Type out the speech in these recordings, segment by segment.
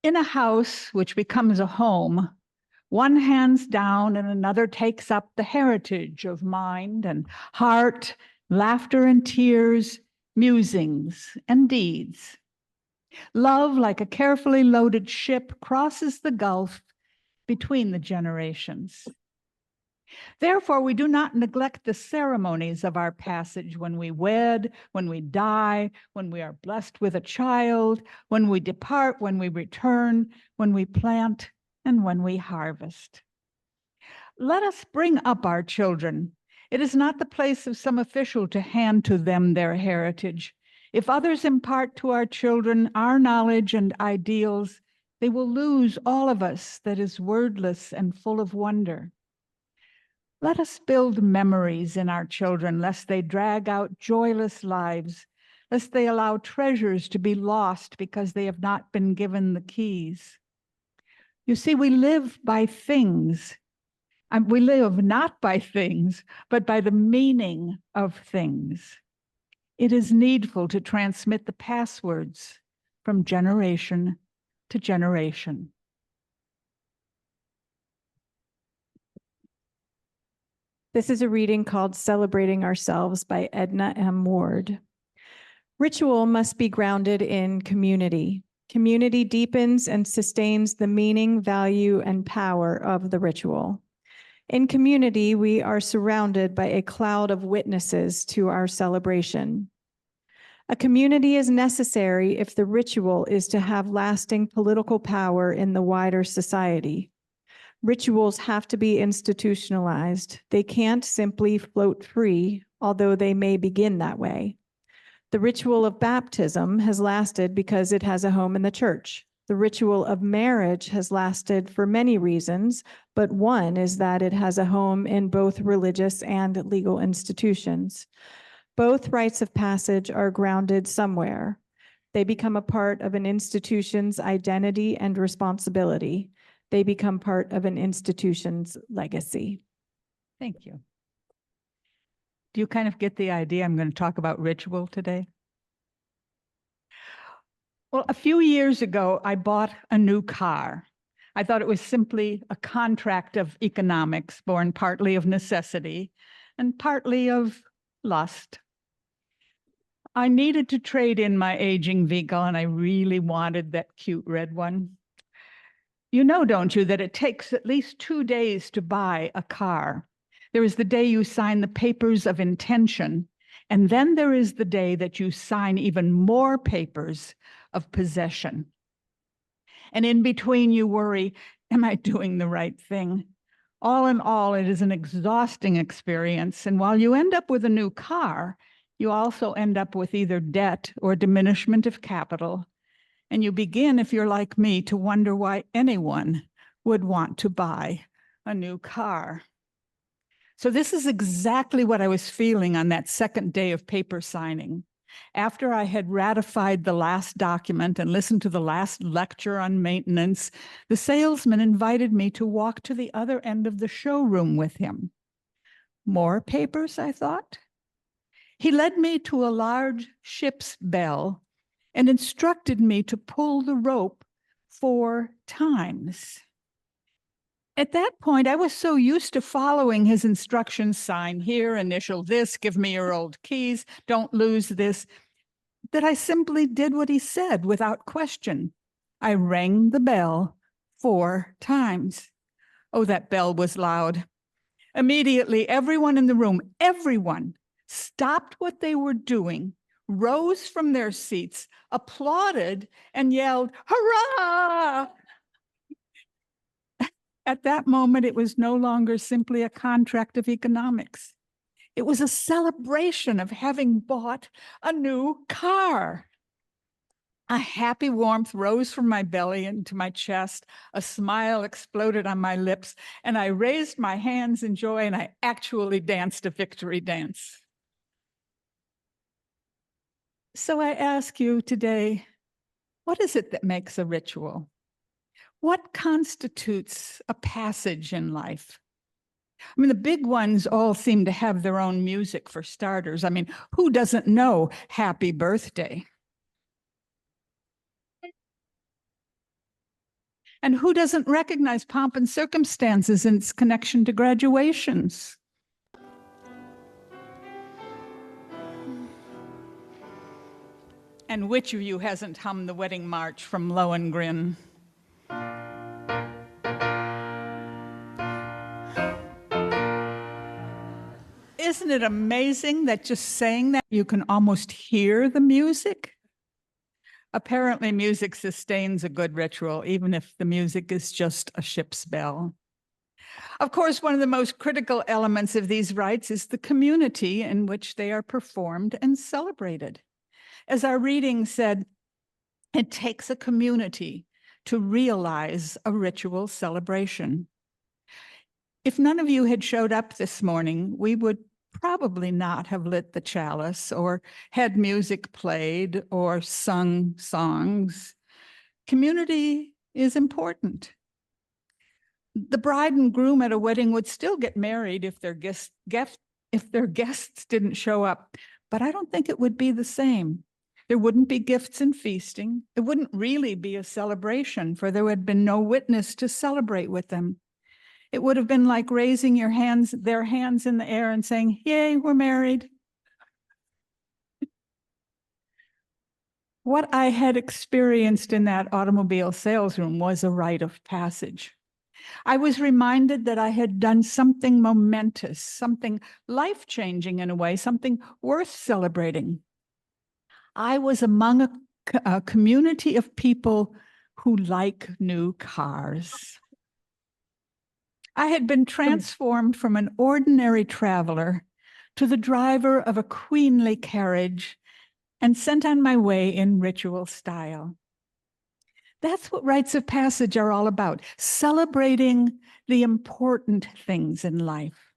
In a house which becomes a home, one hands down and another takes up the heritage of mind and heart, laughter and tears, musings and deeds. Love, like a carefully loaded ship, crosses the gulf between the generations. Therefore, we do not neglect the ceremonies of our passage when we wed, when we die, when we are blessed with a child, when we depart, when we return, when we plant, and when we harvest. Let us bring up our children. It is not the place of some official to hand to them their heritage. If others impart to our children our knowledge and ideals, they will lose all of us that is wordless and full of wonder. Let us build memories in our children, lest they drag out joyless lives, lest they allow treasures to be lost because they have not been given the keys. You see, we live by things. We live not by things, but by the meaning of things. It is needful to transmit the passwords from generation to generation. This is a reading called Celebrating Ourselves by Edna M. Ward. Ritual must be grounded in community. Community deepens and sustains the meaning, value, and power of the ritual. In community, we are surrounded by a cloud of witnesses to our celebration. A community is necessary if the ritual is to have lasting political power in the wider society. Rituals have to be institutionalized. They can't simply float free, although they may begin that way. The ritual of baptism has lasted because it has a home in the church. The ritual of marriage has lasted for many reasons, but one is that it has a home in both religious and legal institutions. Both rites of passage are grounded somewhere. They become a part of an institution's identity and responsibility. They become part of an institution's legacy. Thank you. Do you kind of get the idea? I'm going to talk about ritual today. Well, a few years ago, I bought a new car. I thought it was simply a contract of economics, born partly of necessity and partly of lust. I needed to trade in my aging vehicle, and I really wanted that cute red one. You know, don't you, that it takes at least 2 days to buy a car. There is the day you sign the papers of intention, and then there is the day that you sign even more papers of possession. And in between, you worry, am I doing the right thing? All in all, it is an exhausting experience. And while you end up with a new car, you also end up with either debt or diminishment of capital. And you begin, if you're like me, to wonder why anyone would want to buy a new car. So this is exactly what I was feeling on that second day of paper signing. After I had ratified the last document and listened to the last lecture on maintenance, the salesman invited me to walk to the other end of the showroom with him. More papers, I thought. He led me to a large ship's bell and instructed me to pull the rope 4 times. At that point, I was so used to following his instructions, sign here, initial this, give me your old keys, don't lose this, that I simply did what he said without question. I rang the bell 4 times. Oh, that bell was loud. Immediately, everyone in the room, everyone, stopped what they were doing, rose from their seats, applauded, and yelled, "Hurrah!" At that moment, it was no longer simply a contract of economics. It was a celebration of having bought a new car. A happy warmth rose from my belly into my chest. A smile exploded on my lips, and I raised my hands in joy, and I actually danced a victory dance. So I ask you today, what is it that makes a ritual? What constitutes a passage in life? I mean, the big ones all seem to have their own music for starters. I mean, who doesn't know Happy Birthday? And who doesn't recognize pomp and circumstances in its connection to graduations? And which of you hasn't hummed the wedding march from Lohengrin? Isn't it amazing that just saying that you can almost hear the music? Apparently, music sustains a good ritual, even if the music is just a ship's bell. Of course, one of the most critical elements of these rites is the community in which they are performed and celebrated. As our reading said, it takes a community to realize a ritual celebration. If none of you had showed up this morning, we would probably not have lit the chalice or had music played or sung songs. Community is important. The bride and groom at a wedding would still get married if their guests didn't show up, but I don't think it would be the same. There wouldn't be gifts and feasting. It wouldn't really be a celebration, for there had been no witness to celebrate with them. It would have been like raising their hands in the air and saying, "Yay, we're married." What I had experienced in that automobile sales room was a rite of passage. I was reminded that I had done something momentous, something life-changing in a way, something worth celebrating. I was among a community of people who like new cars. I had been transformed from an ordinary traveler to the driver of a queenly carriage and sent on my way in ritual style. That's what rites of passage are all about, celebrating the important things in life.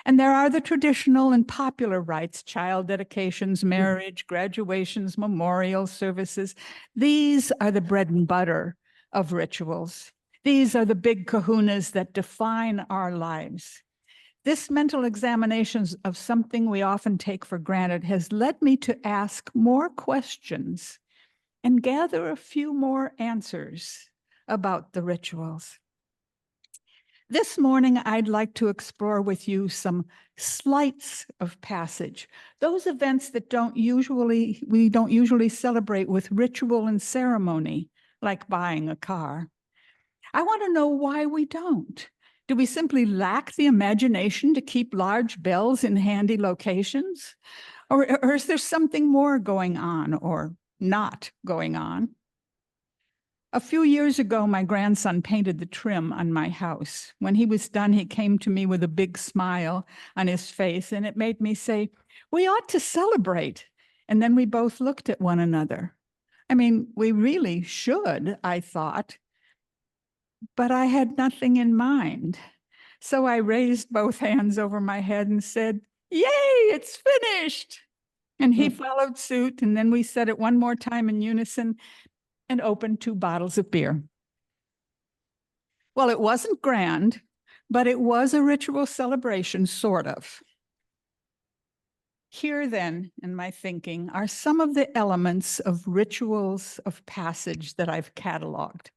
And there are the traditional and popular rites, child dedications, marriage, graduations, memorial services. These are the bread and butter of rituals. These are the big kahunas that define our lives. This mental examination of something we often take for granted has led me to ask more questions and gather a few more answers about the rituals. This morning, I'd like to explore with you some slights of passage, those events that we don't usually celebrate with ritual and ceremony, like buying a car. I want to know why we don't. Do we simply lack the imagination to keep large bells in handy locations? Or is there something more going on or not going on? A few years ago, my grandson painted the trim on my house. When he was done, he came to me with a big smile on his face, and it made me say, "We ought to celebrate." And then we both looked at one another. I mean, we really should, I thought, but I had nothing in mind. So I raised both hands over my head and said, "Yay, it's finished." And he followed suit, and then we said it one more time in unison and opened 2 bottles of beer. Well, it wasn't grand, but it was a ritual celebration, sort of. Here then, in my thinking, are some of the elements of rituals of passage that I've cataloged.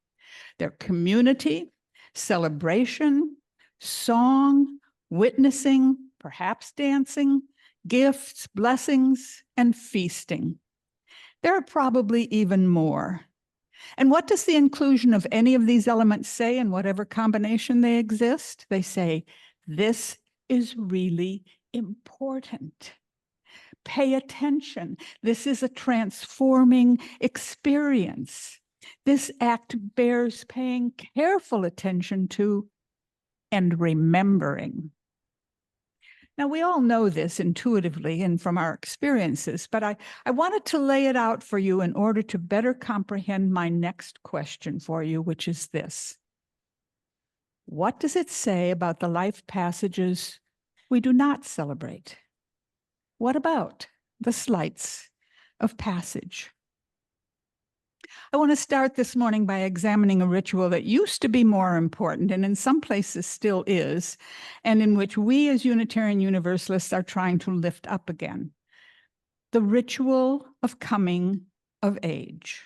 Their community, celebration, song, witnessing, perhaps dancing, gifts, blessings, and feasting. There are probably even more. And what does the inclusion of any of these elements say in whatever combination they exist? They say, this is really important. Pay attention. This is a transforming experience. This act bears paying careful attention to and remembering. Now, we all know this intuitively and from our experiences, but I wanted to lay it out for you in order to better comprehend my next question for you, which is this. What does it say about the life passages we do not celebrate? What about the slights of passage? I want to start this morning by examining a ritual that used to be more important and in some places still is, and in which we as Unitarian Universalists are trying to lift up again. The ritual of coming of age.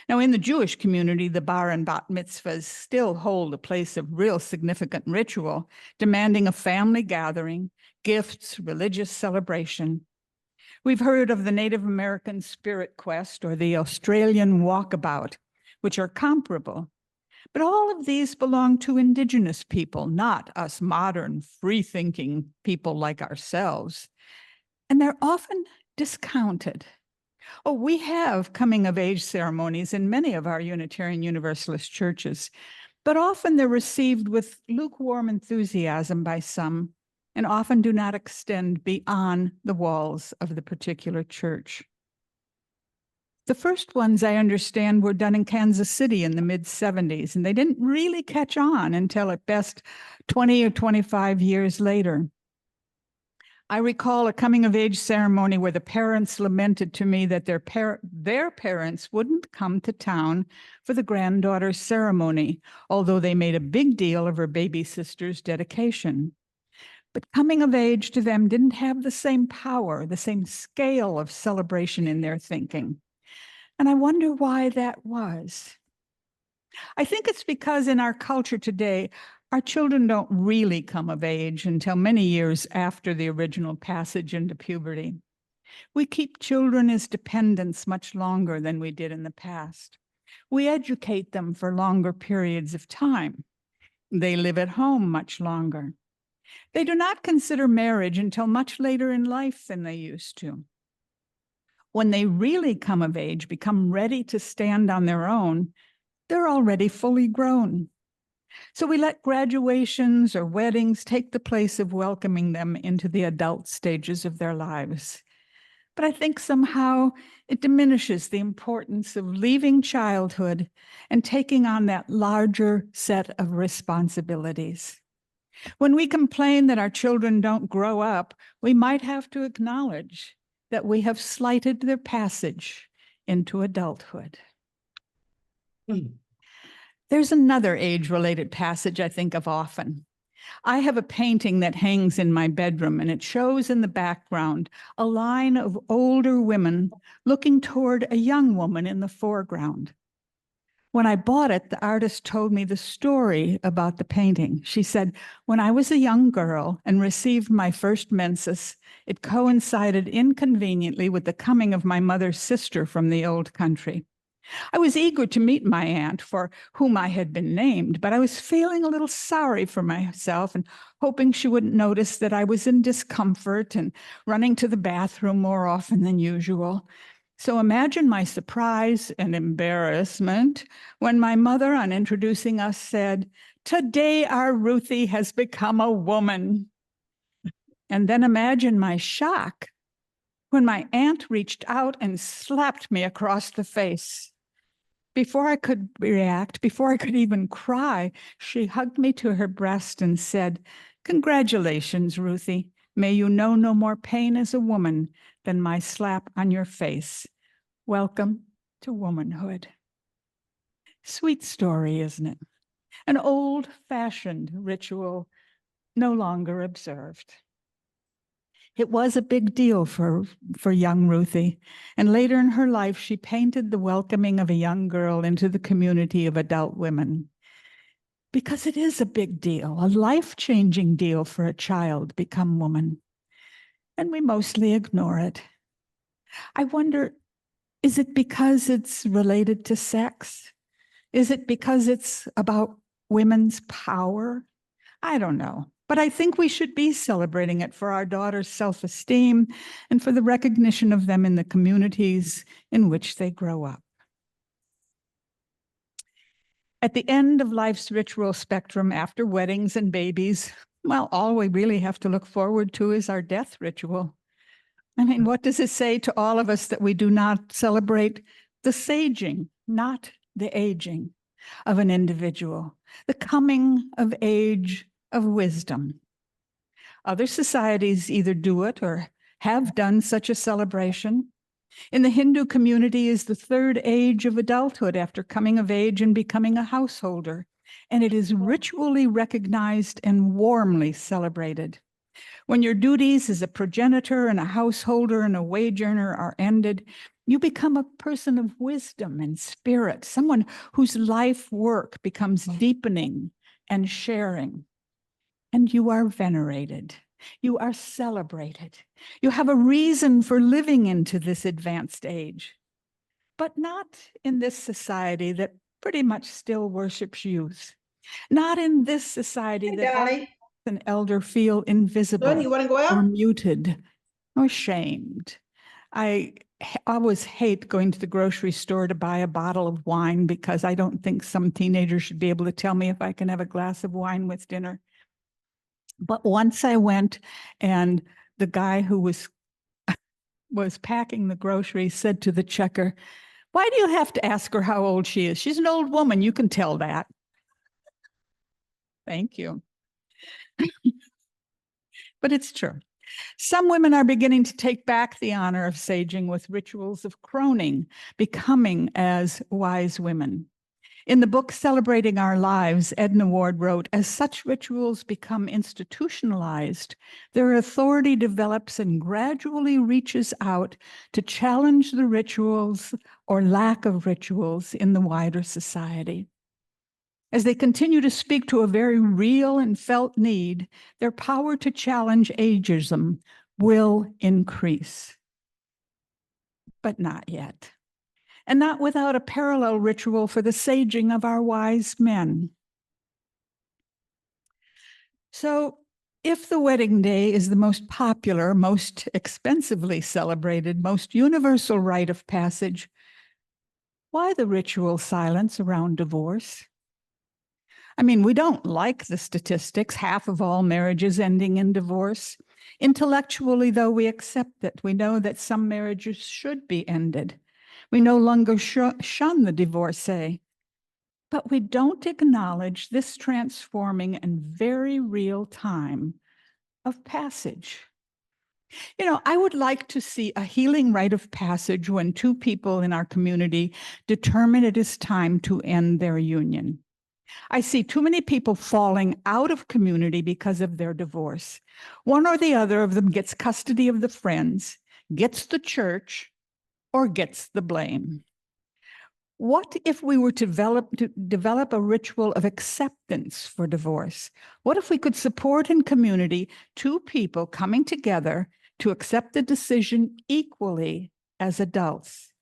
Now, in the Jewish community, the bar and bat mitzvahs still hold a place of real significant ritual, demanding a family gathering, gifts, religious celebration. We've heard of the Native American Spirit Quest or the Australian Walkabout, which are comparable. But all of these belong to Indigenous people, not us modern, free-thinking people like ourselves. And they're often discounted. Oh, we have coming-of-age ceremonies in many of our Unitarian Universalist churches, but often they're received with lukewarm enthusiasm by some, and often do not extend beyond the walls of the particular church. The first ones, I understand, were done in Kansas City in the mid-70s, and they didn't really catch on until at best 20 or 25 years later. I recall a coming-of-age ceremony where the parents lamented to me that their parents wouldn't come to town for the granddaughter's ceremony, although they made a big deal of her baby sister's dedication. But coming of age to them didn't have the same power, the same scale of celebration in their thinking. And I wonder why that was. I think it's because in our culture today, our children don't really come of age until many years after the original passage into puberty. We keep children as dependents much longer than we did in the past. We educate them for longer periods of time. They live at home much longer. They do not consider marriage until much later in life than they used to. When they really come of age, become ready to stand on their own, they're already fully grown. So we let graduations or weddings take the place of welcoming them into the adult stages of their lives. But I think somehow it diminishes the importance of leaving childhood and taking on that larger set of responsibilities. When we complain that our children don't grow up, we might have to acknowledge that we have slighted their passage into adulthood. There's another age-related passage I think of often. I have a painting that hangs in my bedroom, and it shows in the background a line of older women looking toward a young woman in the foreground. When I bought it, the artist told me the story about the painting. She said, when I was a young girl and received my first menses, it coincided inconveniently with the coming of my mother's sister from the old country. I was eager to meet my aunt, for whom I had been named, but I was feeling a little sorry for myself and hoping she wouldn't notice that I was in discomfort and running to the bathroom more often than usual. So imagine my surprise and embarrassment when my mother, on introducing us, said, "Today our Ruthie has become a woman." And then imagine my shock when my aunt reached out and slapped me across the face. Before I could react, before I could even cry, she hugged me to her breast and said, "Congratulations, Ruthie. May you know no more pain as a woman than my slap on your face. Welcome to womanhood." Sweet story, isn't it? An old-fashioned ritual no longer observed. It was a big deal for young Ruthie, and later in her life, she painted the welcoming of a young girl into the community of adult women. Because it is a big deal, a life-changing deal for a child become woman, and we mostly ignore it. I wonder, is it because it's related to sex? Is it because it's about women's power? I don't know. But I think we should be celebrating it for our daughters' self-esteem and for the recognition of them in the communities in which they grow up. At the end of life's ritual spectrum, after weddings and babies, well, all we really have to look forward to is our death ritual. I mean, what does it say to all of us that we do not celebrate the saging, not the aging of an individual, the coming of age of wisdom? Other societies either do it or have done such a celebration. In the Hindu community is the third age of adulthood after coming of age and becoming a householder, and it is ritually recognized and warmly celebrated. When your duties as a progenitor and a householder and a wage earner are ended, You become a person of wisdom and spirit, someone whose life work becomes deepening and sharing. And you are venerated. You are celebrated. You have a reason for living into this advanced age, but not in this society that pretty much still worships youth. Not in this society Hey, that Donnie. makes an elder feel Son, invisible you want to go or out? muted or shamed. I always hate going to the grocery store to buy a bottle of wine because I don't think some teenager should be able to tell me if I can have a glass of wine with dinner. But once I went, and the guy who was packing the groceries said to the checker, "Why do you have to ask her how old she is? She's an old woman. You can tell that." Thank you. But it's true. Some women are beginning to take back the honor of saging with rituals of croning, becoming as wise women. In the book Celebrating Our Lives, Edna Ward wrote, "As such rituals become institutionalized, their authority develops and gradually reaches out to challenge the rituals or lack of rituals in the wider society. As they continue to speak to a very real and felt need, their power to challenge ageism will increase." But not yet. And not without a parallel ritual for the saging of our wise men. So, if the wedding day is the most popular, most expensively celebrated, most universal rite of passage, why the ritual silence around divorce? I mean, we don't like the statistics, half of all marriages ending in divorce. Intellectually, though, we accept it. We know that some marriages should be ended. We no longer shun the divorcee, but we don't acknowledge this transforming and very real time of passage. You know, I would like to see a healing rite of passage when two people in our community determine it is time to end their union. I see too many people falling out of community because of their divorce. One or the other of them gets custody of the friends, gets the church, or gets the blame. What if we were to develop a ritual of acceptance for divorce? What if we could support in community two people coming together to accept the decision equally as adults?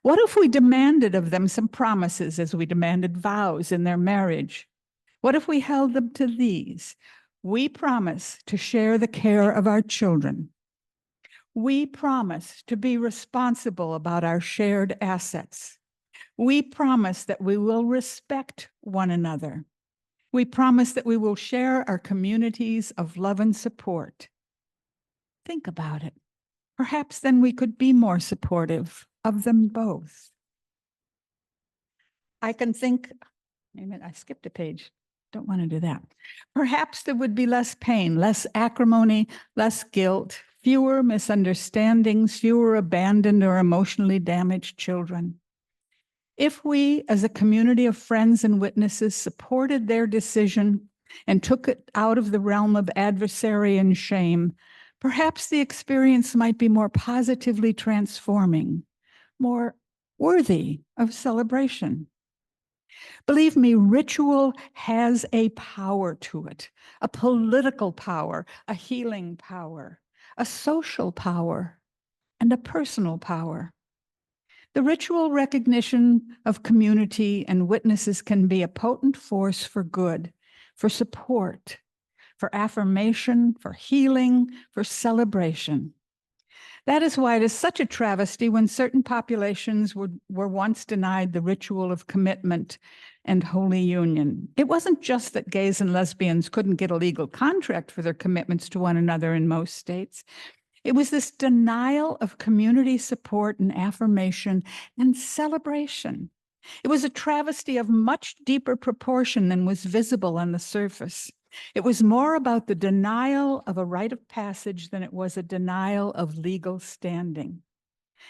What if we demanded of them some promises as we demanded vows in their marriage? What if we held them to these? We promise to share the care of our children. We promise to be responsible about our shared assets. We promise that we will respect one another. We promise that we will share our communities of love and support. Think about it. Perhaps then we could be more supportive of them both. I can think, wait a minute, I skipped a page. Don't want to do that. Perhaps there would be less pain, less acrimony, less guilt, fewer misunderstandings, fewer abandoned or emotionally damaged children. If we, as a community of friends and witnesses, supported their decision and took it out of the realm of adversary and shame, perhaps the experience might be more positively transforming, more worthy of celebration. Believe me, ritual has a power to it, a political power, a healing power, a social power, and a personal power. The ritual recognition of community and witnesses can be a potent force for good, for support, for affirmation, for healing, for celebration. That is why it is such a travesty when certain populations were once denied the ritual of commitment and holy union. It wasn't just that gays and lesbians couldn't get a legal contract for their commitments to one another in most states. It was this denial of community support and affirmation and celebration. It was a travesty of much deeper proportion than was visible on the surface. It was more about the denial of a rite of passage than it was a denial of legal standing.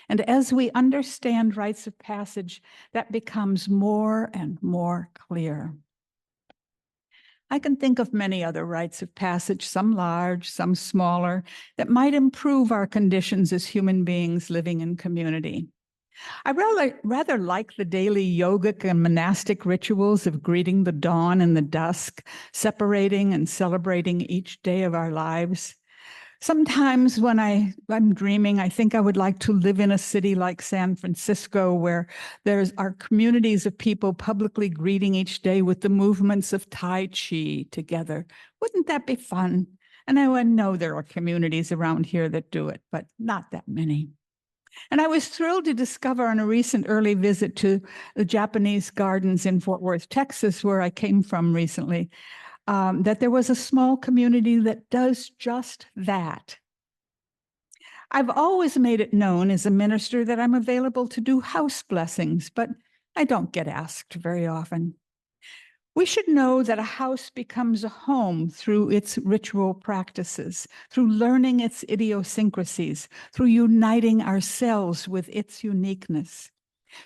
And as we understand rites of passage, that becomes more and more clear. I can think of many other rites of passage, some large, some smaller, that might improve our conditions as human beings living in community. I rather like the daily yogic and monastic rituals of greeting the dawn and the dusk, separating and celebrating each day of our lives. Sometimes when I'm dreaming, I think I would like to live in a city like San Francisco, where are communities of people publicly greeting each day with the movements of Tai Chi together. Wouldn't that be fun? And I know there are communities around here that do it, but not that many. And I was thrilled to discover on a recent early visit to the Japanese gardens in Fort Worth, Texas, where I came from recently, that there was a small community that does just that. I've always made it known as a minister that I'm available to do house blessings, but I don't get asked very often. We should know that a house becomes a home through its ritual practices, through learning its idiosyncrasies, through uniting ourselves with its uniqueness.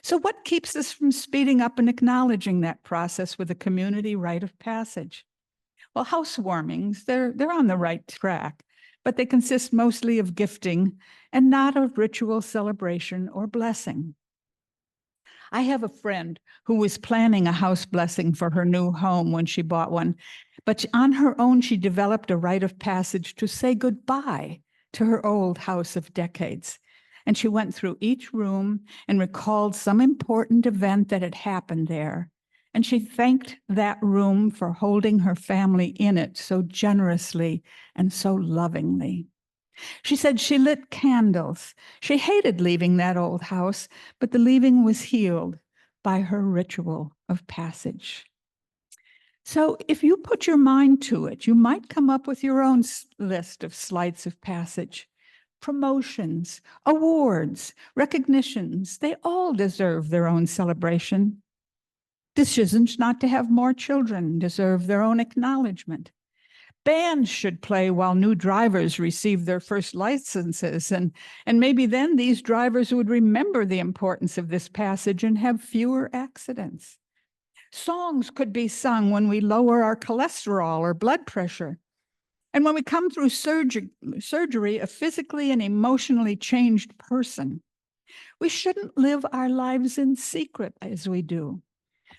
So what keeps us from speeding up and acknowledging that process with a community rite of passage? Well, housewarmings, they're on the right track, but they consist mostly of gifting and not of ritual celebration or blessing. I have a friend who was planning a house blessing for her new home when she bought one, but on her own, she developed a rite of passage to say goodbye to her old house of decades. And she went through each room and recalled some important event that had happened there. And she thanked that room for holding her family in it so generously and so lovingly. She said she lit candles. She hated leaving that old house, but the leaving was healed by her ritual of passage. So if you put your mind to it, you might come up with your own list of slides of passage. Promotions, awards, recognitions, they all deserve their own celebration. Decisions not to have more children deserve their own acknowledgement. Bands should play while new drivers receive their first licenses, and maybe then these drivers would remember the importance of this passage and have fewer accidents. Songs could be sung when we lower our cholesterol or blood pressure. And when we come through surgery, a physically and emotionally changed person. We shouldn't live our lives in secret as we do.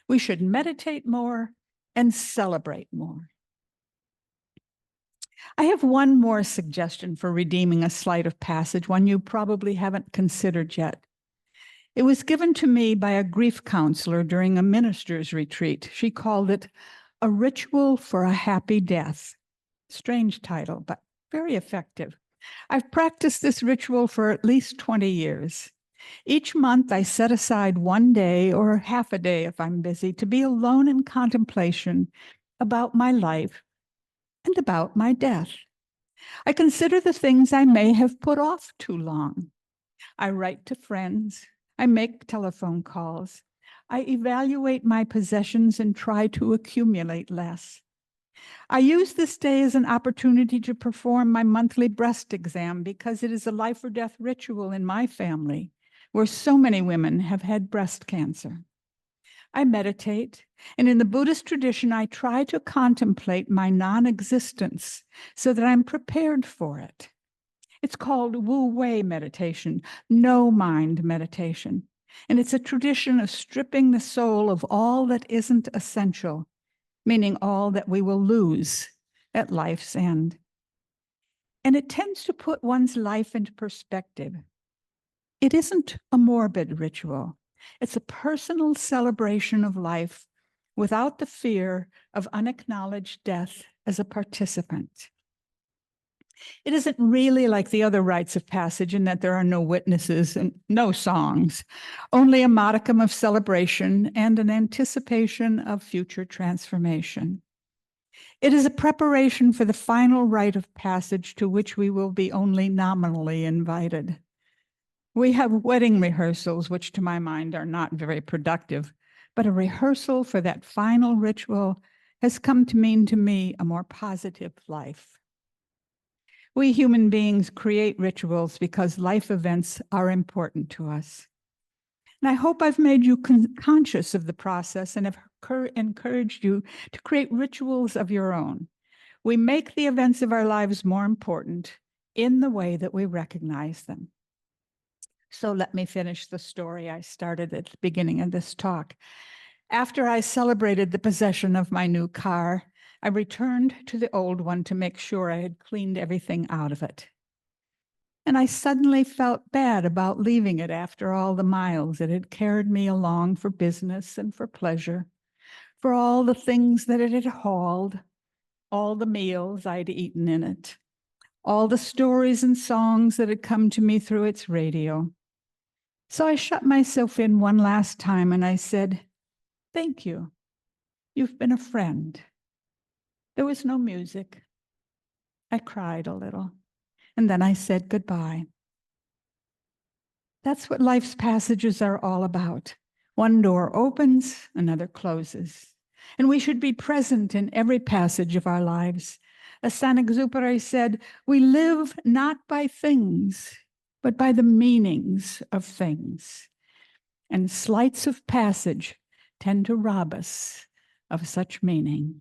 We should meditate more and celebrate more. I have one more suggestion for redeeming a sleight of passage, one you probably haven't considered yet. It was given to me by a grief counselor during a minister's retreat. She called it A Ritual for a Happy Death. Strange title, but very effective. I've practiced this ritual for at least 20 years. Each month, I set aside one day or half a day if I'm busy to be alone in contemplation about my life and about my death. I consider the things I may have put off too long. I write to friends. I make telephone calls. I evaluate my possessions and try to accumulate less. I use this day as an opportunity to perform my monthly breast exam because it is a life or death ritual in my family, where so many women have had breast cancer. I meditate, and in the Buddhist tradition, I try to contemplate my non-existence so that I'm prepared for it. It's called Wu Wei meditation, no mind meditation. And it's a tradition of stripping the soul of all that isn't essential, meaning all that we will lose at life's end. And it tends to put one's life into perspective. It isn't a morbid ritual. It's a personal celebration of life without the fear of unacknowledged death as a participant. It isn't really like the other rites of passage in that there are no witnesses and no songs, only a modicum of celebration and an anticipation of future transformation. It is a preparation for the final rite of passage to which we will be only nominally invited. We have wedding rehearsals, which to my mind are not very productive, but a rehearsal for that final ritual has come to mean to me a more positive life. We human beings create rituals because life events are important to us. And I hope I've made you conscious of the process and have encouraged you to create rituals of your own. We make the events of our lives more important in the way that we recognize them. So let me finish the story I started at the beginning of this talk. After I celebrated the possession of my new car, I returned to the old one to make sure I had cleaned everything out of it. And I suddenly felt bad about leaving it after all the miles it had carried me along for business and for pleasure, for all the things that it had hauled, all the meals I'd eaten in it, all the stories and songs that had come to me through its radio. So I shut myself in one last time and I said, "Thank you. You've been a friend." There was no music. I cried a little, and then I said goodbye. That's what life's passages are all about. One door opens, another closes. And we should be present in every passage of our lives. As Saint-Exupéry said, we live not by things, but by the meanings of things. And sleights of passage tend to rob us of such meaning.